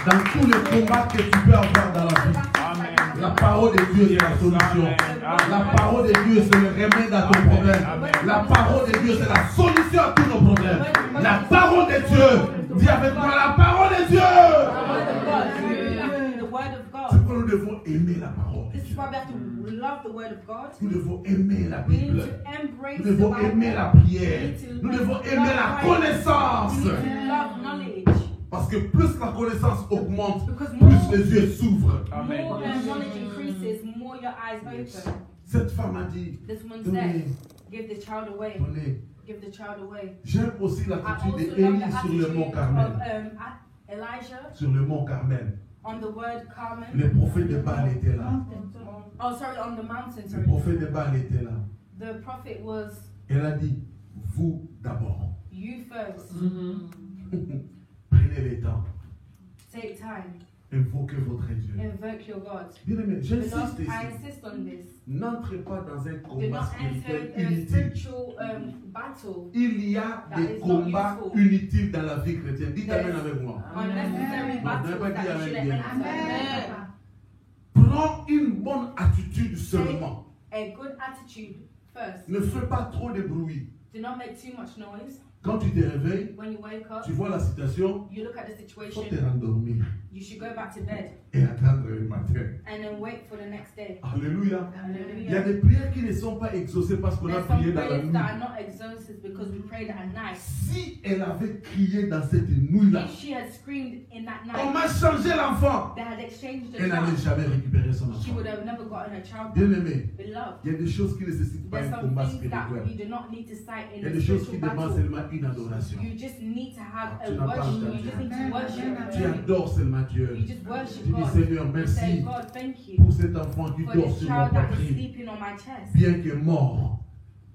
Dans tous les combats que tu peux avoir dans la vie, Amen. la parole de Dieu, c'est la solution. La parole de Dieu, c'est le remède à ton problème. La parole de Dieu, c'est la solution à tous nos problèmes. La parole de Dieu, dis avec moi, la parole de Dieu. The word of C'est God. pourquoi nous devons aimer la parole de This is Dieu. why we have to love the word of God. Nous devons aimer la We need Bible. to embrace Nous the devons Bible. aimer la We prière. need to Nous devons love aimer la prayer. connaissance. We need to love knowledge. Parce que plus la connaissance augmente, Because plus les yeux s'ouvrent. Amen. More knowledge increases, more your eyes open. Cette femme a dit, This woman donnez, said, give the child away. donnez. Give the child away. J'aime aussi I l'attitude also d'Élie love the sur le mont attitude Carmel. of Elijah Sur le mont Carmel. on the word Carmel. Les prophètes de Baal étaient là. Oh, sorry, on the mountain. Les Sorry. prophètes de Baal étaient là. The prophet was Elle a dit, vous d'abord. you first. Prenez le temps. Take time. Invoquez votre Dieu. Invoke your God. Bien aimé, j'insiste Beloved, I ici. insist on this. N'entrez pas dans un Do combat not spirituel enter a inutile. spiritual battle. Il y a That des is not combats useful. inutiles dans la vie chrétienne. Dites Yes. Amen avec moi. Unnecessary Non, battles n'avez pas dit that you amen shouldn't bien. enter. Prends une bonne attitude seulement. A good attitude first. Ne fais pas trop de bruit. Do not make too much noise. Quand tu te réveilles, When you wake up, tu vois la situation, you look at the il faut situation, te rendormir you should go back to bed et attendre le matin. and then wait for the next day. Alléluia. Il y a Hallelujah. des prières qui ne sont pas exaucées parce qu'on a There's some prié dans la prayers nuit. that are not exhausted because we prayed at night. Si elle avait crié dans cette nuit-là, If she had screamed in that on night, m'a changé l'enfant. they had exchanged the Elle n'allait child, jamais récupérer son she enfant. would have never gotten her child Bien back. aimé, Beloved, il y a des choses qui ne nécessitent pas there's un some combat things that spirituel. you do not need to fight Il in y a a des choses qui spiritual demandent battle. seulement une adoration. You just need to have Tu a n'as pas worship. entendu. You just need to worship. Tu adores seulement Dieu. You just worship Tu dis God. Seigneur, You merci say, God, thank you pour cet enfant qui for dort this sur ma child that is poitrine. sleeping on my chest. Bien que mort,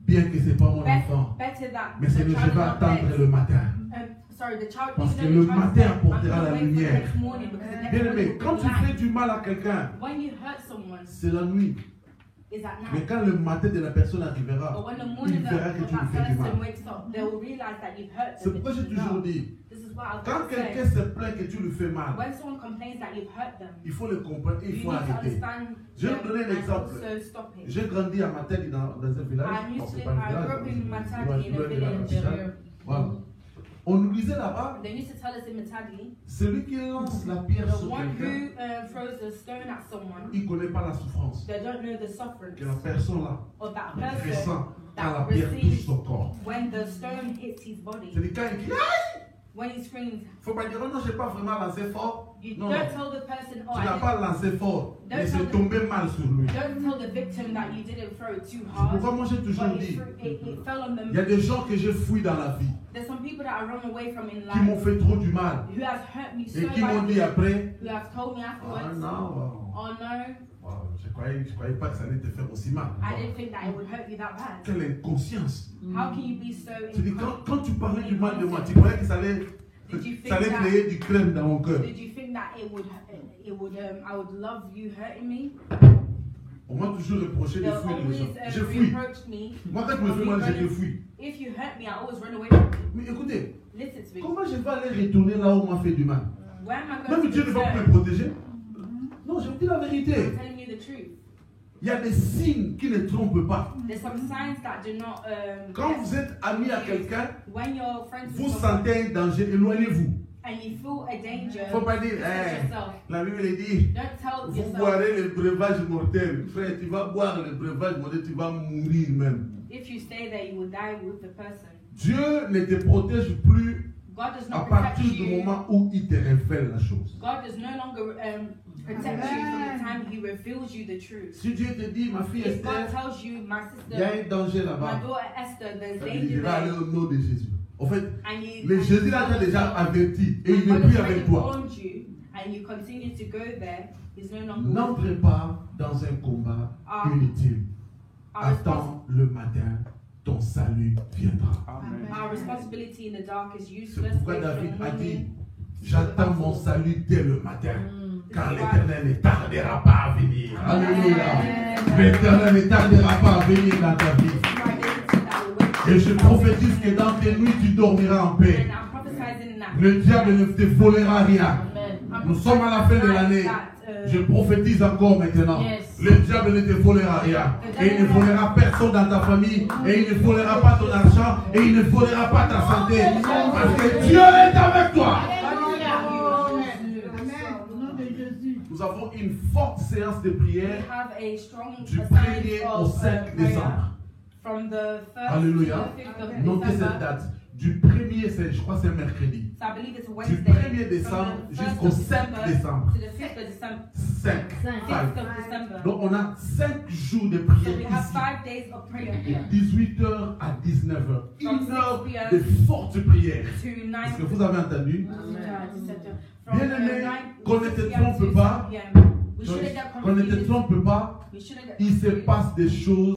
bien que ce n'est pas mon enfant. Better that Mais the Seigneur, child je vais is not attendre dead. le matin. Sorry, the child. Parce even que though le the child is matin dead, I'm apportera gonna la wait for the lumière. next morning because the next Bien morning aimé, will quand be tu light. fais du mal à quelqu'un, When you hurt someone, c'est la nuit. is at Mais night. quand le matin de la personne But arrivera, when the il morning verra that que tu lui that fais du person mal. wakes up, they will realize that you've hurt C'est them. pourquoi j'ai toujours dit, This is what quand I've quelqu'un said. se plaint que tu lui fais mal, When someone complains that you've hurt them, il faut le comprendre et il you faut need to arrêter. understand Je vais them vous donner un and exemple. also stop it. J'ai grandi à Matadi dans un village. I Bon, used c'est to pas un I village, grew up in c'est Matadi un in a village, village. Voilà. On nous disait là-bas, They used to tell us in Matadi, celui qui lance la pierre the sur one quelqu'un, who throws a stone at someone, il ne connaît pas la souffrance they don't know the sufferance que la personne là of that person ressent quand la that pierre touche receives son corps. when the stone hits his body. C'est le cas qui dit, When he screams, faut pas dire, oh non, je n'ai pas vraiment lancé fort. you Non, don't non. tell the person, oh, Tu n'as I pas lancé fort, Don't mais c'est tell tombé mal sur lui. don't tell the victim that you didn't throw it too C'est hard, pourquoi moi j'ai toujours but dit, it fell on il y a them. des gens que j'ai fouillés dans la vie, There's some people that I run away from in qui m'ont life fait trop du mal, who have hurt me et so qui m'ont dit badly, après, who have told me ah afterwards, non, oh no, Wow, je croyais pas que ça allait te faire aussi mal. I didn't think that it would hurt you that bad. Quelle inconscience. How can you be so Tu dis, quand tu parlais du mal de moi, tu croyais que ça allait créer du crème dans mon cœur. Did you think that I would love you hurting me? On m'a toujours reproché de They'll fuir les always gens. J'ai fui. reproach me. Moi, quand je me fais mal, je fuis. If you hurt me, I always run away from you. Mais écoutez, Listen to me. comment je vais aller retourner là où on m'a fait du mal? Where am I going Même to Dieu ne va pas me return? protéger. Non, je vous dis la vérité. I'm telling you the truth. Il y a des signes qui ne trompent pas. There's some signs that do not. Quand vous êtes ami à quelqu'un, When you're friends vous with someone sentez un danger, éloignez-vous. and you feel a danger, Il ne faut pas dire, protect yourself. la Bible dit, Don't tell vous yourself. boirez le breuvage mortel. Frère, tu vas boire le breuvage mortel, tu vas mourir même. If you stay there, you will die with the person. Dieu ne te protège plus God does à not protect partir du you. moment où il te révèle la chose. God does no longer protect you from the time He reveals you the truth. Si Dieu te dit, ma fille If God Esther, tells you, my il y a sister, un danger my là-bas, daughter Esther, there's ça veut dire, danger je vais aller there, au nom de Jésus. En fait, and you, le Jésus là t'a déjà averti et il God n'est has plus already avec toi. warned you, and you continue to go there, He's no longer with you. N'entre pas dans un combat Ah. inutile. Our, respons- Attends le matin, ton salut viendra. our responsibility in the dark is C'est useless. pourquoi Wait for David the a dit, morning. j'attends mon salut dès le matin, car l'Éternel ne tardera pas à venir. Alléluia. L'Éternel ne tardera pas à venir dans ta vie. Et je prophétise que dans tes nuits, tu dormiras en paix. And I'm prophesying that. Le diable ne te volera rien. I'm Nous sommes à la fin de l'année. Je prophétise encore maintenant. Yes. Le diable ne te volera rien. Et il ne volera personne dans ta famille. Et il ne volera pas ton argent. Et il ne volera pas ta santé. Parce que Dieu est avec toi. Nous avons une forte séance de We prière have a strong du assignment 1er au of 5 prayer décembre. from the 1st Alléluia. to the 5th of Notez cette December. date. Du 1er, je crois que c'est un mercredi. So I believe it's a Du Wednesday. 1er décembre From the 1st jusqu'au of 5 December décembre. to the 5th of December. 5. 5th of December. Donc on a 5 jours de So prière we have ici. 5 days of prayer here. 18h à 19h. From Une heure 6 p.m. de forte prière. To 9 Est-ce que vous avez entendu? From Bien-aimé, 9 qu'on ne te 6 p.m. trompe to pas. 6 p.m. We shouldn't get Qu'on ne te confused. trompe pas. We shouldn't get Il se confused. passe des choses